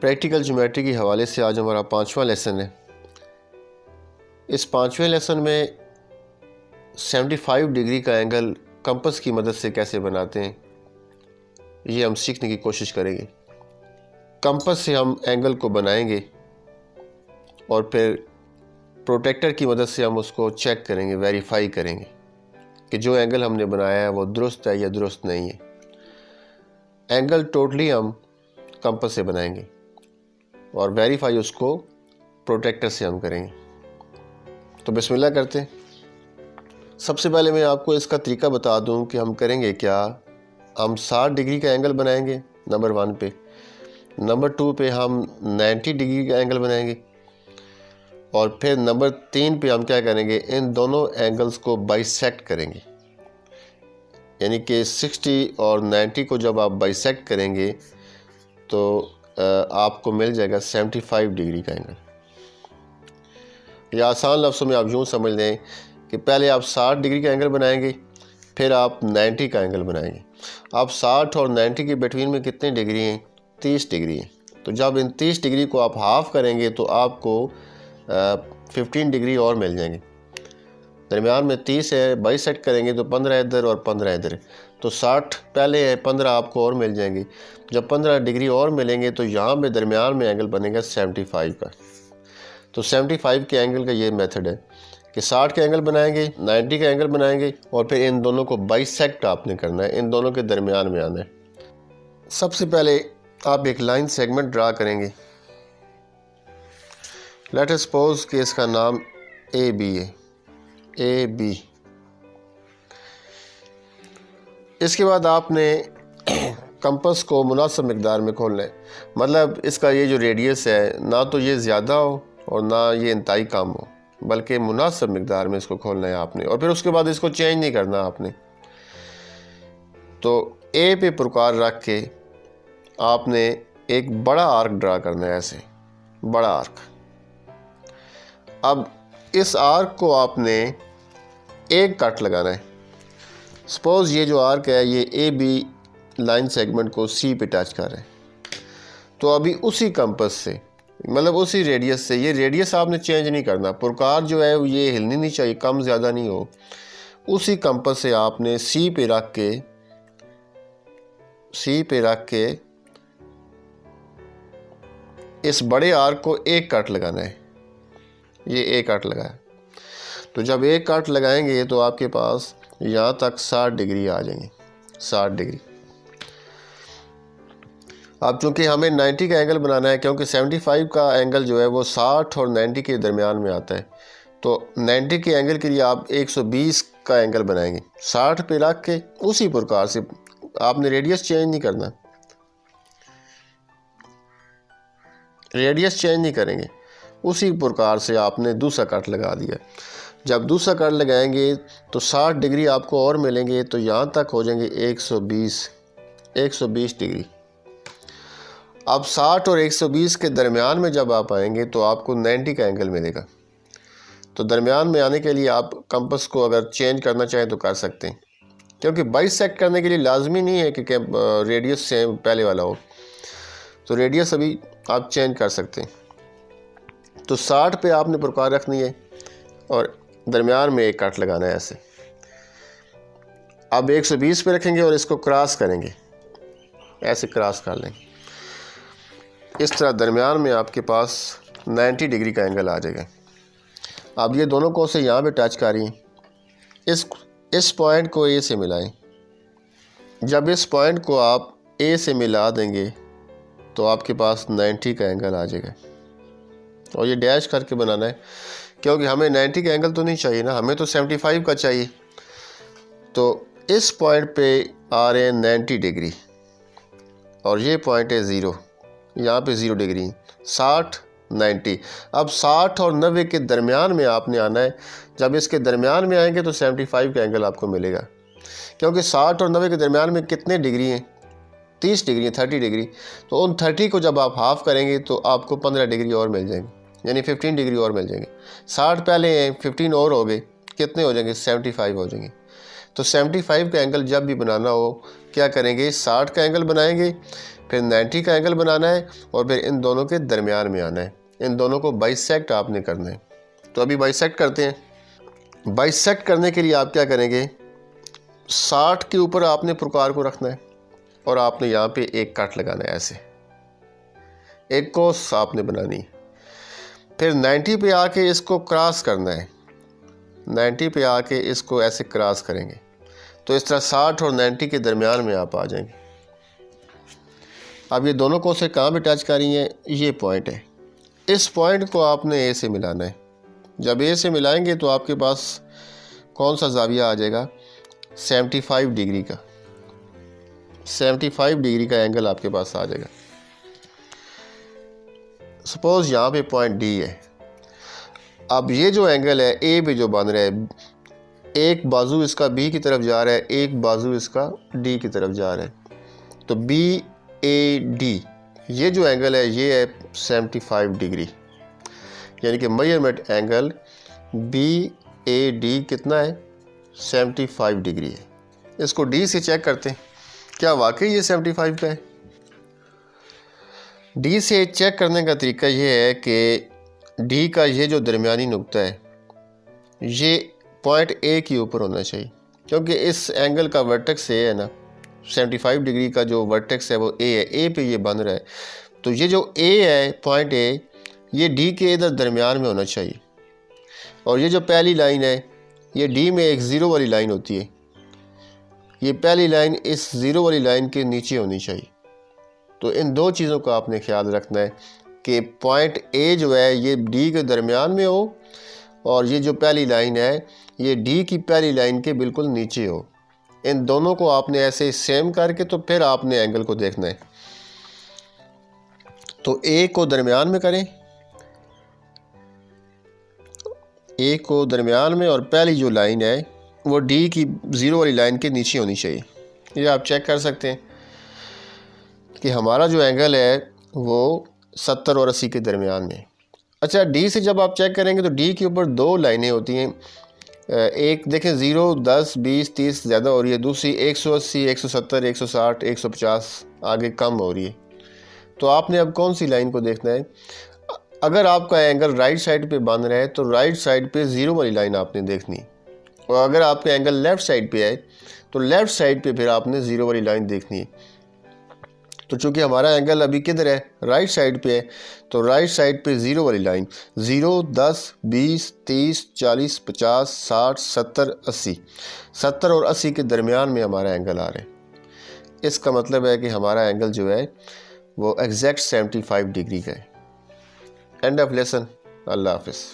Practical geometry के हवाले से आज हमारा 5वां लेसन है। इस 5वें लेसन में 75 डिग्री का एंगल कंपास की मदद से कैसे बनाते हैं ये हम सीखने की कोशिश करेंगे। कंपास से हम एंगल को बनाएंगे और फिर प्रोटेक्टर की मदद से हम उसको चेक करेंगे, वेरीफाई करेंगे कि जो एंगल हमने बनाया है वो दुरुस्त है या दुरुस्त नहीं है। एंगल टोटली हम कंपास से बनाएंगे और वेरीफाई उसको प्रोटेक्टर से हम करेंगे। तो बिस्मिल्लाह करते हैं। सबसे पहले मैं आपको इसका तरीका बता दूं कि हम करेंगे क्या। हम 60 डिग्री का एंगल बनाएंगे नंबर 1 पे। नंबर 2 पे हम 90 डिग्री का एंगल बनाएंगे और फिर नंबर 3 पे हम क्या करेंगे, इन दोनों एंगल्स को बाइसेक्ट करेंगे। यानी कि 60 और 90 को जब आप बाइसेक्ट करेंगे तो आपको मिल जाएगा 75 डिग्री का एंगल। या आसान लफ्ज़ों में आप यूँ समझ लें कि पहले आप 60 डिग्री का एंगल बनाएंगे, फिर आप 90 का एंगल बनाएंगे। आप 60 और 90 के बिटवीन में कितने डिग्री हैं? 30 डिग्री हैं। तो जब इन 30 डिग्री को आप हाफ़ करेंगे तो आपको 15 डिग्री और मिल जाएंगे। दरमियान में 30 है, बाइसेक्ट करेंगे तो 15 इधर और 15 इधर, तो 60 पहले है, 15 आपको और मिल जाएंगे। जब 15 डिग्री और मिलेंगे तो यहाँ पे दरमियान में एंगल बनेगा 75 का। तो 75 के एंगल का ये मेथड है कि 60 का एंगल बनाएंगे, 90 का एंगल बनाएंगे और फिर इन दोनों को बाइसेक्ट आपने करना है, इन दोनों के दरमियान में आना है। सबसे पहले आप एक लाइन सेगमेंट ड्रा करेंगे। लेट अस सपोज कि इसका नाम ए बी है, ए बी। इसके बाद आपने कंपास को मुनासिब मिकदार में खोलना है। मतलब इसका ये जो रेडियस है ना तो ये ज़्यादा हो और ना ये इंतहाई कम हो, बल्कि मुनासिब मिकदार में इसको खोलना है आपने। और फिर उसके बाद इसको चेंज नहीं करना आपने। तो ए पे प्रकार रख के आपने एक बड़ा आर्क ड्रा करना है, ऐसे बड़ा आर्क। अब इस आर्क को आपने एक कट लगाना है। सपोज़ ये जो आर्क है ये ए बी लाइन सेगमेंट को सी पे टच कर रहे हैं। तो अभी उसी कंपास से, मतलब उसी रेडियस से, ये रेडियस आपने चेंज नहीं करना। प्रकार जो है ये हिलनी नहीं चाहिए, कम ज़्यादा नहीं हो। उसी कंपास से आपने सी पे रख के इस बड़े आर्क को एक कट लगाना है। ये एक कट लगाया। तो जब एक कट लगाएंगे तो आपके पास यहाँ तक 60 डिग्री आ जाएंगे, 60 डिग्री। अब चूंकि हमें 90 का एंगल बनाना है, क्योंकि 75 का एंगल जो है वो 60 और 90 के दरमियान में आता है। तो 90 के एंगल के लिए आप 120 का एंगल बनाएंगे। 60 पे रख के उसी प्रकार से आपने रेडियस चेंज नहीं करना, रेडियस चेंज नहीं करेंगे, उसी प्रकार से आपने दूसरा कट लगा दिया। जब दूसरा कट लगाएंगे तो 60 डिग्री आपको और मिलेंगे, तो यहाँ तक हो जाएंगे 120 डिग्री। अब 60 और 120 के दरमियान में जब आप आएंगे तो आपको 90 का एंगल मिलेगा। तो दरमियान में आने के लिए आप कंपास को अगर चेंज करना चाहें तो कर सकते हैं, क्योंकि बाइसेक्ट करने के लिए लाजमी नहीं है कि रेडियस सेम पहले वाला हो। तो रेडियस अभी आप चेंज कर सकते हैं। तो 60 पे आपने प्रकार रखनी है और दरमियान में एक कट लगाना है ऐसे। अब 120 पे रखेंगे और इसको क्रॉस करेंगे, ऐसे क्रॉस कर लेंगे। इस तरह दरमियान में आपके पास 90 डिग्री का एंगल आ जाएगा। अब ये दोनों को से यहाँ पे टच करिए, इस पॉइंट को ए से मिलाएं। जब इस पॉइंट को आप ए से मिला देंगे तो आपके पास 90 का एंगल आ जाएगा। और ये डैश करके बनाना है, क्योंकि हमें 90 का एंगल तो नहीं चाहिए ना, हमें तो 75 का चाहिए। तो इस पॉइंट पे आ रहे हैं 90 डिग्री और ये पॉइंट है 0, यहाँ पे 0 डिग्री, 60 90। अब 60 और 90 के दरमियान में आपने आना है। जब इसके दरमियान में आएंगे तो 75 का एंगल आपको मिलेगा, क्योंकि 60 और 90 के दरमियान में कितने डिग्री हैं? 30 डिग्री है, 30 डिग्री। तो उन 30 को जब आप हाफ़ करेंगे तो आपको 15 डिग्री और मिल जाएंगे, यानी 15 डिग्री और मिल जाएंगे। 60 पहले हैं, 15 और हो गए, कितने हो जाएंगे? 75 हो जाएंगे। तो 75 का एंगल जब भी बनाना हो क्या करेंगे, 60 का एंगल बनाएंगे, फिर 90 का एंगल बनाना है और फिर इन दोनों के दरमियान में आना है। इन दोनों को बाइसेक्ट आपने करना है। तो अभी बाइसेक्ट करते हैं। बाइसेक्ट करने के लिए आप क्या करेंगे, 60 के ऊपर आपने प्रकार को रखना है और आपने यहाँ पे एक कट लगाना है, ऐसे एक कोस आपने बनानी है। फिर 90 पे आके इसको क्रॉस करना है, 90 पे आके इसको ऐसे क्रॉस करेंगे तो इस तरह 60 और 90 के दरमियान में आप आ जाएंगे। अब ये दोनों कोसें कहाँ पे टच कर रही हैं, ये पॉइंट है। इस पॉइंट को आपने ए से मिलाना है। जब ए से मिलाएंगे तो आपके पास कौन सा ज़ाविया आ जाएगा, 75 डिग्री का, 75 डिग्री का एंगल आपके पास आ जाएगा। सपोज़ यहाँ पे पॉइंट डी है। अब ये जो एंगल है ए पे जो बन रहा है, एक बाजू इसका बी की तरफ जा रहा है, एक बाजू इसका डी की तरफ जा रहा है, तो बी ए डी ये जो एंगल है ये है 75 डिग्री, यानी कि measurement angle B A D कितना है, 75 डिग्री है। इसको डी से चेक करते हैं, क्या वाकई ये 75 का है। डी से चेक करने का तरीका ये है कि डी का ये जो दरमियानी नुक्ता है ये पॉइंट ए के ऊपर होना चाहिए, क्योंकि इस एंगल का वर्टेक्स ए है ना, 75 डिग्री का जो वर्टेक्स है वो ए है, ए पे ये बन रहा है। तो ये जो ए है, पॉइंट ए, ये डी के इधर दरमियान में होना चाहिए। और ये जो पहली लाइन है ये डी में एक ज़ीरो वाली लाइन होती है, ये पहली लाइन इस ज़ीरो वाली लाइन के नीचे होनी चाहिए। तो इन दो चीज़ों का आपने ख्याल रखना है कि पॉइंट ए जो है ये डी के दरमियान में हो और ये जो पहली लाइन है ये डी की पहली लाइन के बिल्कुल नीचे हो। इन दोनों को आपने ऐसे सेम करके तो फिर आपने एंगल को देखना है। तो ए को दरमियान में करें, ए को दरमियान में, और पहली जो लाइन है वो डी की ज़ीरो वाली लाइन के नीचे होनी चाहिए। ये आप चेक कर सकते हैं कि हमारा जो एंगल है वो 70 और 80 के दरमियान में। अच्छा, डी से जब आप चेक करेंगे तो डी के ऊपर दो लाइनें होती हैं, एक देखें 0, 10, 20, 30 ज़्यादा हो रही है, दूसरी 180, 170, 160, 150 आगे कम हो रही है। तो आपने अब कौन सी लाइन को देखना है। अगर आपका एंगल राइट साइड पे बन रहा है तो राइट साइड पे ज़ीरो वाली लाइन आपने देखनी, और अगर आपका एंगल लेफ़्ट साइड पे है तो लेफ़्ट साइड पे फिर आपने ज़ीरो वाली लाइन देखनी है। तो चूँकि हमारा एंगल अभी किधर है, राइट साइड पे है, तो राइट साइड पे ज़ीरो वाली लाइन 0, 10, 20, 30, 40, 50, 60, 70, 80, 70 और 80 के दरमियान में हमारा एंगल आ रहा है। इसका मतलब है कि हमारा एंगल जो है वो एग्जैक्ट 75 डिग्री का है। End of lesson. अल्लाह हाफिज़।